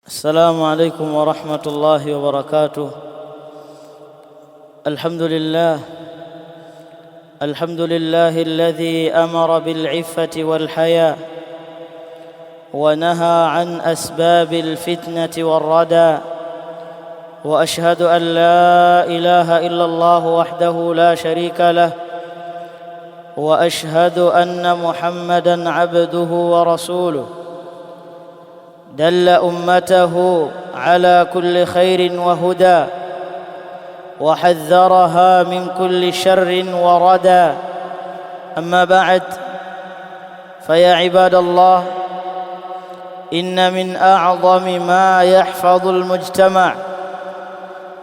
السلام عليكم ورحمة الله وبركاته. الحمد لله الذي أمر بالعفة والحياء ونهى عن أسباب الفتنة والردى، وأشهد أن لا إله إلا الله وحده لا شريك له، وأشهد أن محمدًا عبده ورسوله دل أمته على كل خير وهدى، وحذرها من كل شر وردى. أما بعد، فيا عباد الله، إن من أعظم ما يحفظ المجتمع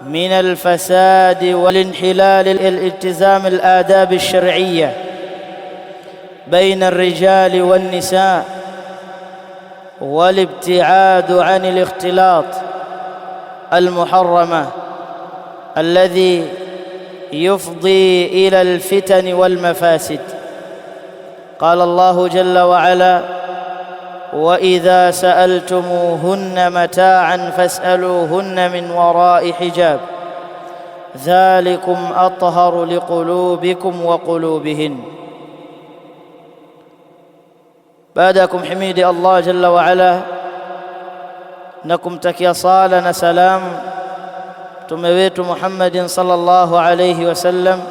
من الفساد والانحلال الالتزام الآداب الشرعية بين الرجال والنساء، والابتعاد عن الاختلاط المحرمة الذي يفضي إلى الفتن والمفاسد. قال الله جل وعلا: وإذا سألتموهن متاعا فاسألوهن من وراء حجاب ذلكم أطهر لقلوبكم وقلوبهن. Baadakum himidi Allah jalla wa ala na kumtakia sala na salam mtume wetu Muhammadin sallallahu alayhi wasallam.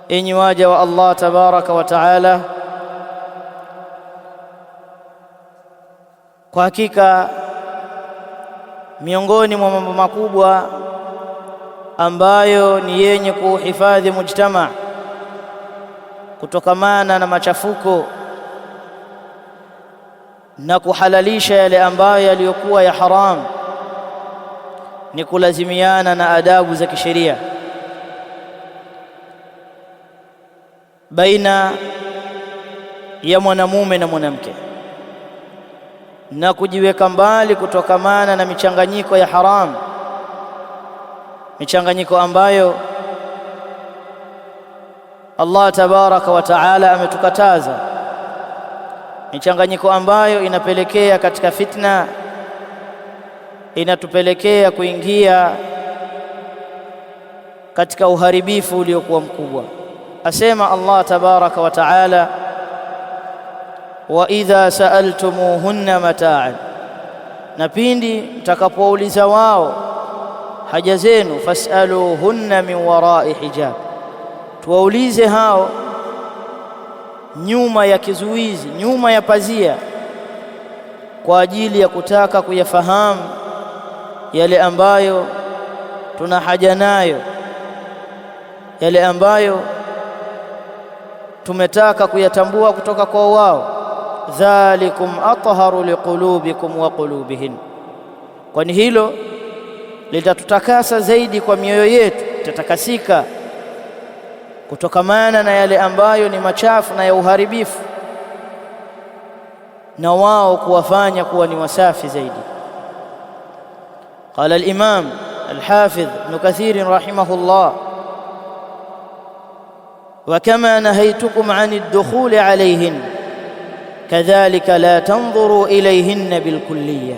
Enyi waja wa Allah tabaraka wa taala, kwa hakika miongoni mwa mambo makubwa ambayo ni yenye kuhifadhi mujtama kutokamana na machafuko na kuhalalisha yale ambayo yaliyokuwa ya haram ni kulazimiana na adabu za kisheria baina ya mwanamume na mwanamke, na kujiweka mbali kutokamana na michanganyiko ya haram, michanganyiko ambayo Allah tabaraka wa taala ametukataza, michanganyiko ambayo inapelekea katika fitna, inatupelekea kuingia katika uharibifu uliokuwa mkubwa. Asema Allah tabaraka wa taala: wa idha sa'altumuhunna mata'an, na pindi mtakapouliza wao haja zenu, fas'aluhunna min wara'i hijab, tuwaulize hao nyuma ya kizuizi, nyuma ya pazia, kwa ajili ya kutaka kuyafahamu yale ambayo tuna haja nayo, yale ambayo tumetaka kuyatambua kutoka kwa wao. Dhalikum atharu liqulubikum wa qulubihin, kwani hilo litatutakasa zaidi kwa mioyo yetu, itatakasika kutokamana na yale ambayo ni machafu na ya uharibifu, na wao kuwafanya kuwa ni wasafi zaidi. Qala al-Imam al-Hafidh Ibn Kathir rahimahullah: wa kama nahaytukum 'ani ad-dukhuli 'alayhin kadhalika la tanzuru ilayhinna bilkulliyah.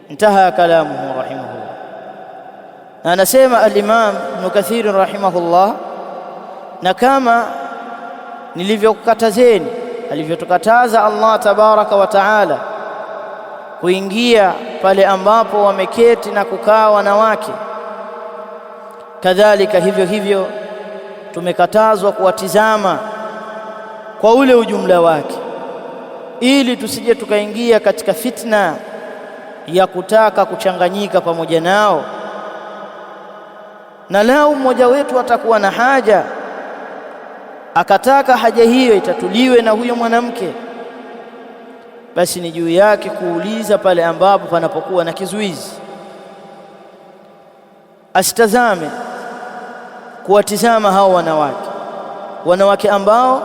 Intaha kalamuhu rahimahullah. Na anasema al-Imam Ibn Kathir rahimahullah, na kama nilivyokukatazeni, alivyotukataza Allah tabaraka wa taala kuingia pale ambapo wameketi na kukaa wanawake, kadhalika hivyo hivyo tumekatazwa kuwatizama kwa ule ujumla wake, ili tusije tukaingia katika fitna ya kutaka kuchanganyika pamoja nao. Na lau mmoja wetu atakuwa na haja, akataka haja hiyo itatuliwe na huyo mwanamke, basi ni juu yake kuuliza pale ambapo panapokuwa na kizuizi. Asitazame kuwatizama hao wanawake ambao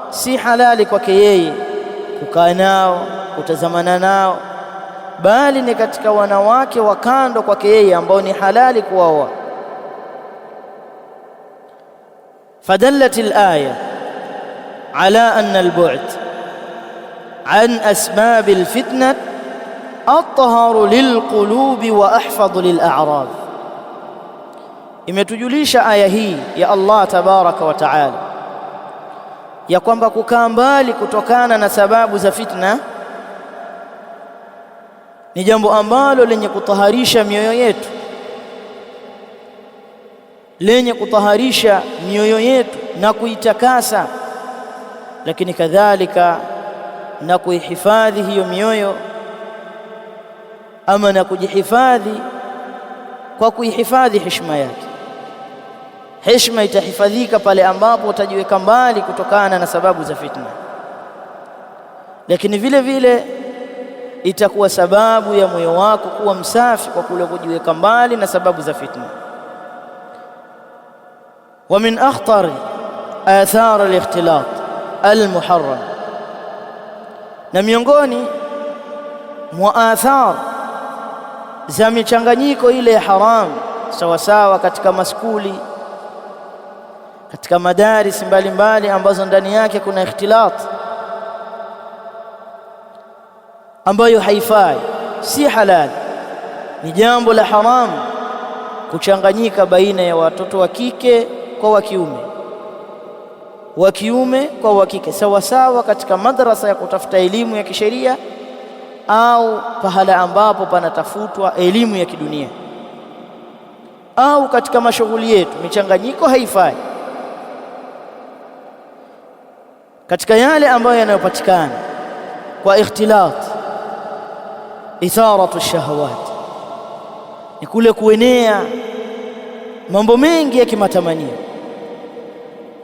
si halali kwake yeye kukaa nao, kutazamana nao, bali ni katika wanawake wa kando kwake yeye ambao ni halali kuwaoa. فدلت الآية على أن البعد عن أسباب الفتنة atharu lilqulubi wa ahfadhu lil'a'rad. Imetujulisha aya hii ya Allah tabaraka wa taala ya kwamba kukaa mbali kutokana na sababu za fitna ni jambo ambalo lenye kutaharisha mioyo yetu, lenye kutaharisha mioyo yetu na kuitakasa, lakini kadhalika na kuihifadhi hiyo mioyo, ama na kujihifadhi kwa kuihifadhi heshima yake. Heshima itahifadhika pale ambapo utajiweka mbali kutokana na sababu za fitna, lakini vile vile itakuwa sababu ya moyo wako kuwa msafi kwa kule kujiweka mbali na sababu za fitna. Wa min akhtar athar al-ikhtilat al-muharram, na miongoni mwa athar za michanganyiko ile ya haram sawasawa katika maskuli, katika madaris mbalimbali ambazo ndani yake kuna ikhtilat ambayo haifai, si halali, ni jambo la haram kuchanganyika baina ya watoto wa kike kwa wa kiume, wa kiume kwa wa kike, sawa sawa katika madrasa ya kutafuta elimu ya kisheria au pahala ambapo panatafutwa elimu ya kidunia, au katika mashughuli yetu. Michanganyiko haifai. Katika yale ambayo yanayopatikana kwa ikhtilat, itharatu shahawat, ni kule kuenea mambo mengi ya kimatamanio,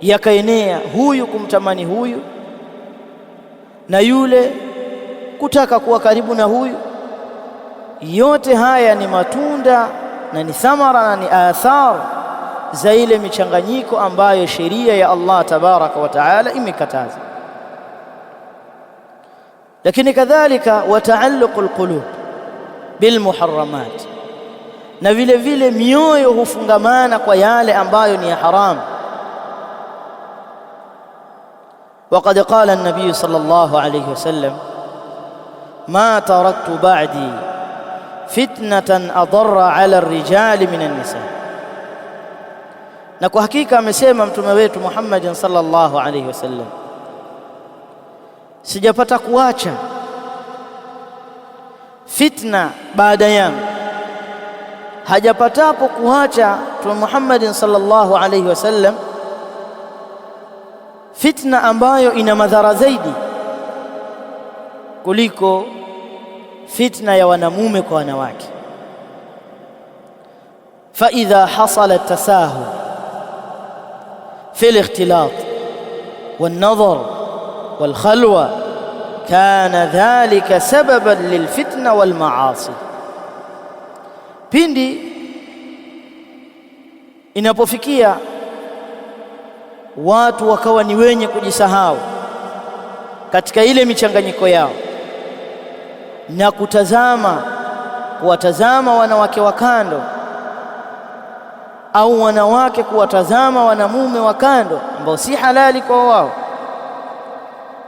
yakaenea huyu kumtamani huyu na yule kutaka kuwa karibu na huyu. Yote haya ni matunda na ni thamara na ni athar za ile michanganyiko ambayo sheria ya Allah tabaraka wa taala imekataza. Lakini kadhalika wa taalluqul qulub bil muharramat, na vile vile mioyo hufungamana kwa yale ambayo ni ya haram. Waqad qala an-nabiy sallallahu alayhi wasallam ma taraktu ba'di fitnatan adarra ala ar-rijali min an-nisa, na kwa hakika amesema mtume wetu Muhammad sallallahu alayhi wasallam, sijapata kuacha fitna baada yangu. Hajapatapo kuacha mtume Muhammad sallallahu alayhi wasallam fitna ambayo ina madhara zaidi kuliko fitna ya wanamume kwa wanawake. Fa idha hasala tasahul fi al-ikhtilat wan-nadhar wal-khalwa kana dhalika sababan lilfitna wal-maasi, pindi inapofikia watu wakawa ni wenye kujisahau katika ile michanganyiko yao na kuwatazama wanawake wa kando, au wanawake kuwatazama wanamume wa kando ambao si halali kwa wao,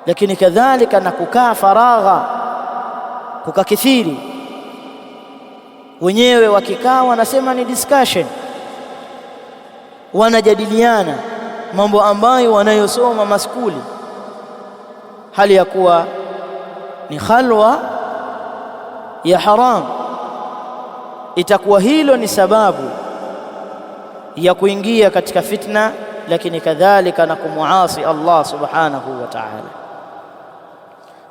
lakini kadhalika na kukaa faragha kukakithiri. Wenyewe wakikaa wanasema ni discussion, wanajadiliana mambo ambayo wanayosoma maskuli, hali ya kuwa ni khalwa ya haram. Itakuwa hilo ni sababu ya kuingia katika fitna, lakini kadhalika na kumuasi Allah subhanahu wa ta'ala.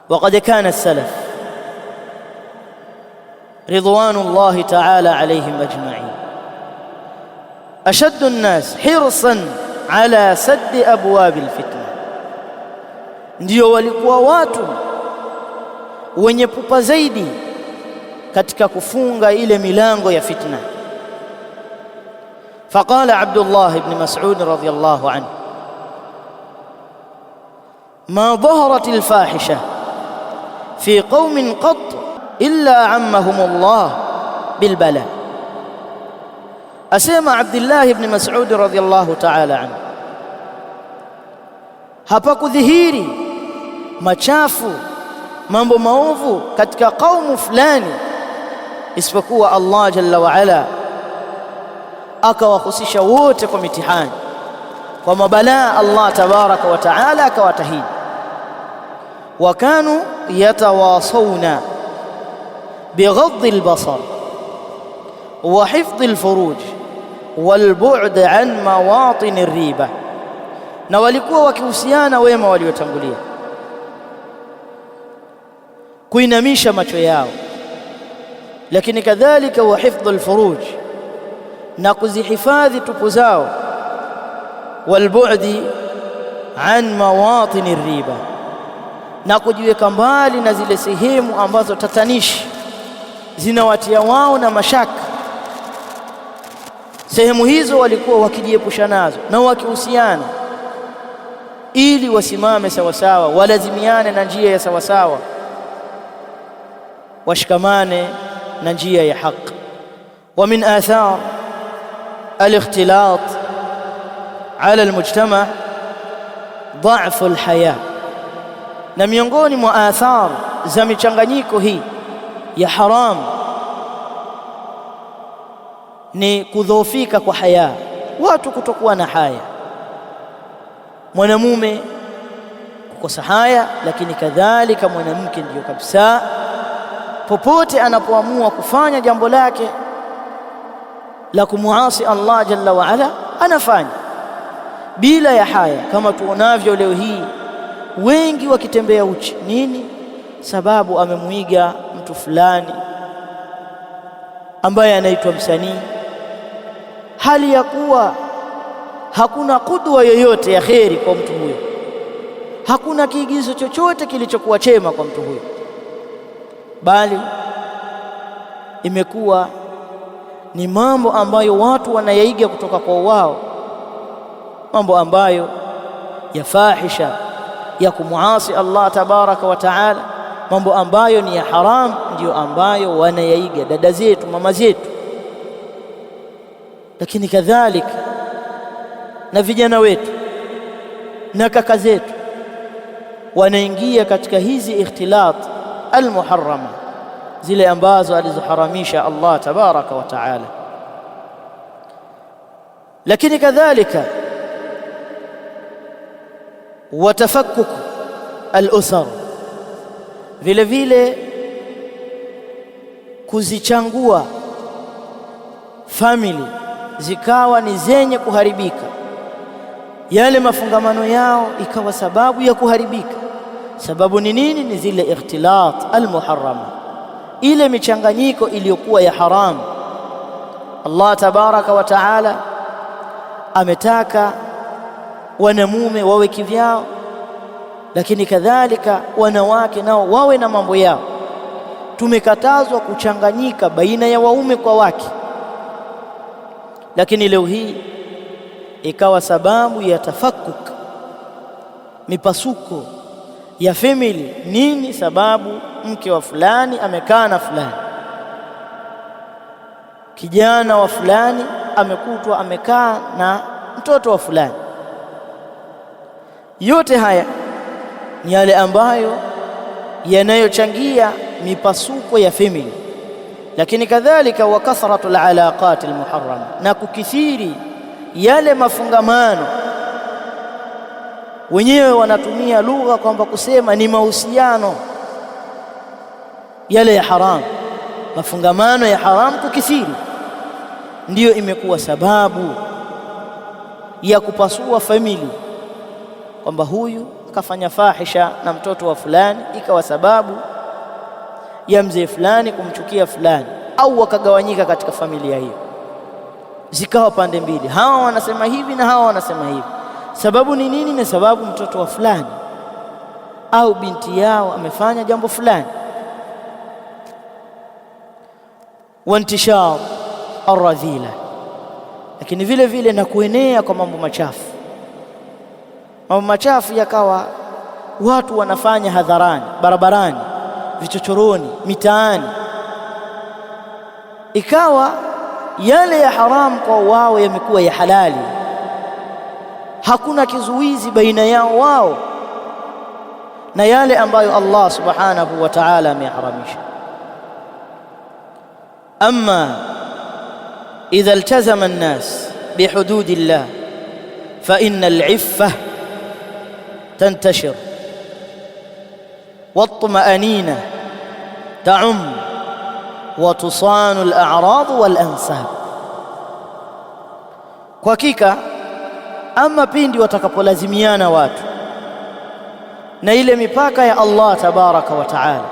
Waqad kana as-salaf ridwanullahi ta'ala alayhim ajma'in ashaddu an-nas hirsan ala saddi abwab al-fitna, ndio walikuwa watu wenye pupa zaidi katika kufunga ile milango ya fitna. Faqala Abdullah ibn Mas'ud radhiyallahu anhu ma dhaharat al-fahisha fi qaumin qat illa ammahum Allah bil bala. Asema Abdullah ibn Mas'ud radhiyallahu ta'ala anhu, hapakudhihiri machafu mambo maovu katika kaumu fulani, isipokuwa Allah jalla wa ala akawahusisha wote kwa mitihani, kwa mabalaa. Allah tabaraka wa taala akawatahidi, wa kanu yatawasawna bighaddi albasar wa hifdhi alfuruj walbu'd an mawatin alriba, na walikuwa wakihusiana wema waliotangulia kuinamisha macho yao, lakini kadhalika wa hifdhi alfuruj, na kuzihifadhi tupu zao, walbu'di an mawatin alriba, na kujiweka mbali na zile sehemu ambazo tatanishi zinawatia wao na mashaka. Sehemu hizo walikuwa wakijiepusha nazo na wakihusiana, ili wasimame sawasawa, walazimiane na njia ya sawasawa, washikamane na njia ya haki. Wa min athar al-ikhtilat ala al-mujtama dha'fu al-haya, na miongoni mwa athar za michanganyiko hii ya haramu ni kudhoofika kwa haya, watu kutokuwa na haya, mwanamume kukosa haya, lakini kadhalika mwanamke ndiyo kabisa, popote anapoamua kufanya jambo lake la kumuasi Allah jalla wa ala anafanya bila ya haya, kama tuonavyo leo hii wengi wakitembea uchi. Nini sababu? Amemuiga mtu fulani ambaye anaitwa msanii, hali ya kuwa hakuna kudwa yoyote ya kheri kwa mtu huyo, hakuna kiigizo chochote kilichokuwa chema kwa mtu huyo, bali imekuwa ni mambo ambayo watu wanayaiga kutoka kwa wao, mambo ambayo ya fahisha, ya kumuasi Allah tabaraka wa taala, mambo ambayo ni ya haram, ndiyo ambayo wanayaiga dada zetu, mama zetu, lakini kadhalika na vijana wetu na kaka zetu wanaingia katika hizi ikhtilat almuharrama, zile ambazo alizoharamisha Allah tabaraka wa taala. Lakini kadhalika watafakuk al-usar, vile vile kuzichangua family zikawa ni zenye kuharibika, yale mafungamano yao ikawa sababu ya kuharibika. Sababu ni nini? Ni zile ikhtilat almuharrama, ile michanganyiko iliyokuwa ya haramu. Allah tabaraka wa taala ametaka wanamume wawe kivyao, lakini kadhalika wanawake nao wawe na mambo yao. Tumekatazwa kuchanganyika baina ya waume kwa wake, lakini leo hii ikawa sababu ya tafakuk, mipasuko ya family. Nini sababu? Mke wa fulani amekaa na fulani, kijana wa fulani amekutwa amekaa na mtoto wa fulani. Yote haya ni yale ambayo yanayochangia mipasuko ya family, lakini kadhalika wa kathratu alaqat almuharrama, na kukithiri yale mafungamano. Wenyewe wanatumia lugha kwamba kusema ni mahusiano yale ya haram, mafungamano ya haram kukithiri, ndiyo imekuwa sababu ya kupasua family, kwamba huyu kafanya fahisha na mtoto wa fulani, ikawa sababu ya mzee fulani kumchukia fulani, au wakagawanyika katika familia hiyo, zikawa pande mbili, hawa wanasema hivi na hawa wanasema hivi. Sababu ni nini? Ni sababu mtoto wa fulani au binti yao amefanya jambo fulani. Wantishar arradhila, lakini vile vile na kuenea kwa mambo machafu. Mambo machafu yakawa watu wanafanya hadharani, barabarani, vichochoroni, mitaani, ikawa yale ya haramu kwa wao yamekuwa ya halali. Hakuna kizuizi baina yao wao, na yale ambayo Allah subhanahu wa ta'ala ameharamisha. Amma idha iltazama an-nas bihududillah fa inna al-'iffah tantashir wat-tuma'anina ta'um wa tusanu al-a'rad wal-ansab. Kwa hakika ama pindi watakapolazimiana watu na ile mipaka ya Allah tabaraka wa taala,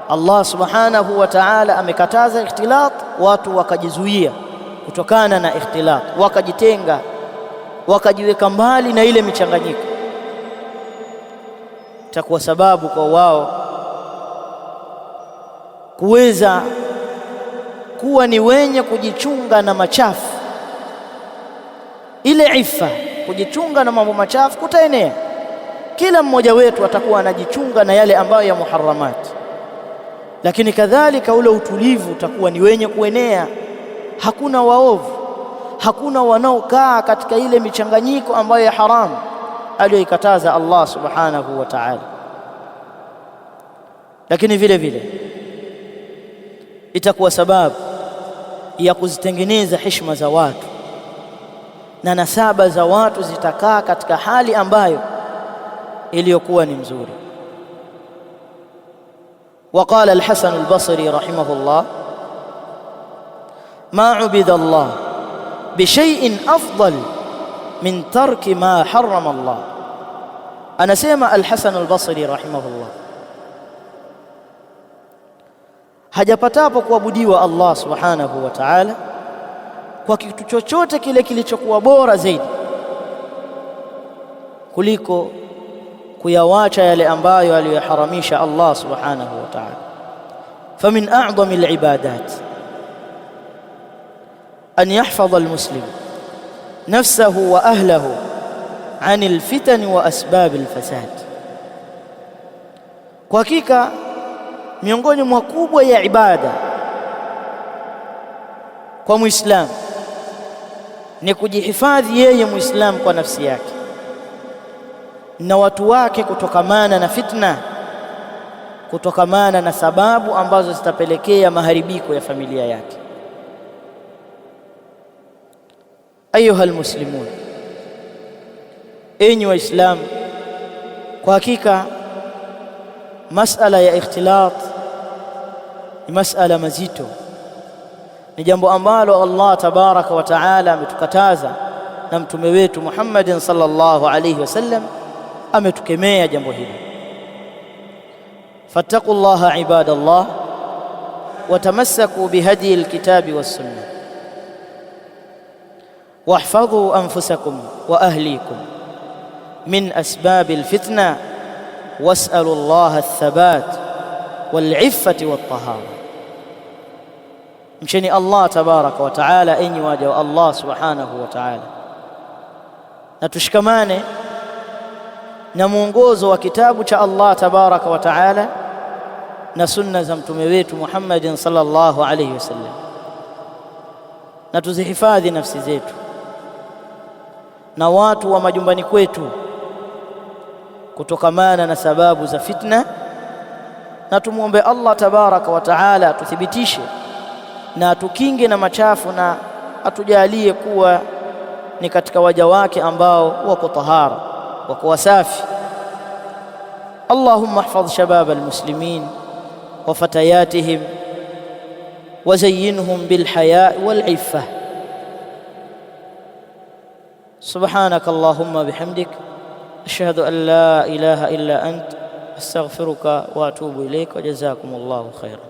Allah subhanahu wa ta'ala amekataza ikhtilat, watu wakajizuia kutokana na ikhtilat, wakajitenga, wakajiweka mbali na ile michanganyiko, itakuwa sababu kwa wao kuweza kuwa ni wenye kujichunga na machafu. Ile ifa, kujichunga na mambo machafu, kutaenea. Kila mmoja wetu atakuwa anajichunga na yale ambayo ya muharramati, lakini kadhalika ule utulivu utakuwa ni wenye kuenea. Hakuna waovu, hakuna wanaokaa katika ile michanganyiko ambayo ya haramu aliyoikataza Allah subhanahu wa ta'ala. Lakini vile vile itakuwa sababu ya kuzitengeneza heshima za watu na nasaba za watu zitakaa katika hali ambayo iliyokuwa ni mzuri. وقال الحسن البصري رحمه الله: ما عبد الله بشيء أفضل من ترك ما حرم الله. أنا سيما الحسن البصري رحمه الله hajapatapo kuabudiwa Allah subhanahu wa ta'ala kwa kitu chochote kile kilichokuwa bora zaidi kuliko kuyawacha yale ambayo aliyoharamisha Allah subhanahu wa ta'ala. Famin a'zami al-ibadat an yahfadha al-muslim nafsahu wa ahlahu 'an al-fitan wa asbab al-fasad. Kwa hakika miongoni mwa kubwa ya ibada kwa Muislamu ni kujihifadhi yeye Muislamu kwa nafsi yake na watu wake kutokamana na fitna, kutokamana na sababu ambazo zitapelekea maharibiko ya familia yake. Ayuha almuslimun, enyi Waislamu, kwa hakika masala ya ikhtilat ni masala mazito, ni jambo ambalo Allah tabaraka wa taala ametukataza na mtume wetu Muhammadin sallallahu alayhi wasallam ametukemea jambo hili. fattaqullaha ibadallah watamassaku bihadi alkitabi wassunnah wahfadhu anfusakum wa ahlikum min asbab alfitna was'alu Allah athabat waliffati wattahara. Mcheni Allah tabaraka wa taala, enyi waja wa Allah subhanahu wa taala, na tushikamane na mwongozo wa kitabu cha Allah tabaraka wa taala na sunna za mtume wetu Muhammadin sallallahu alayhi wasallam, na tuzihifadhi nafsi zetu na watu wa majumbani kwetu kutokamana na sababu za fitna, na tumuombe Allah tabaraka wa taala tuthibitishe na tukinge na machafu na atujalie kuwa ni katika waja wake ambao wako tahara, wako wasafi. Allahumma ihfadh shabab almuslimin wa fatayatihim wa zayyinhum bilhaya waliffah. Subhanaka Allahumma bihamdik ashhadu an la ilaha illa ant astaghfiruka wa atubu ilayk wa jazakumullahu khairan.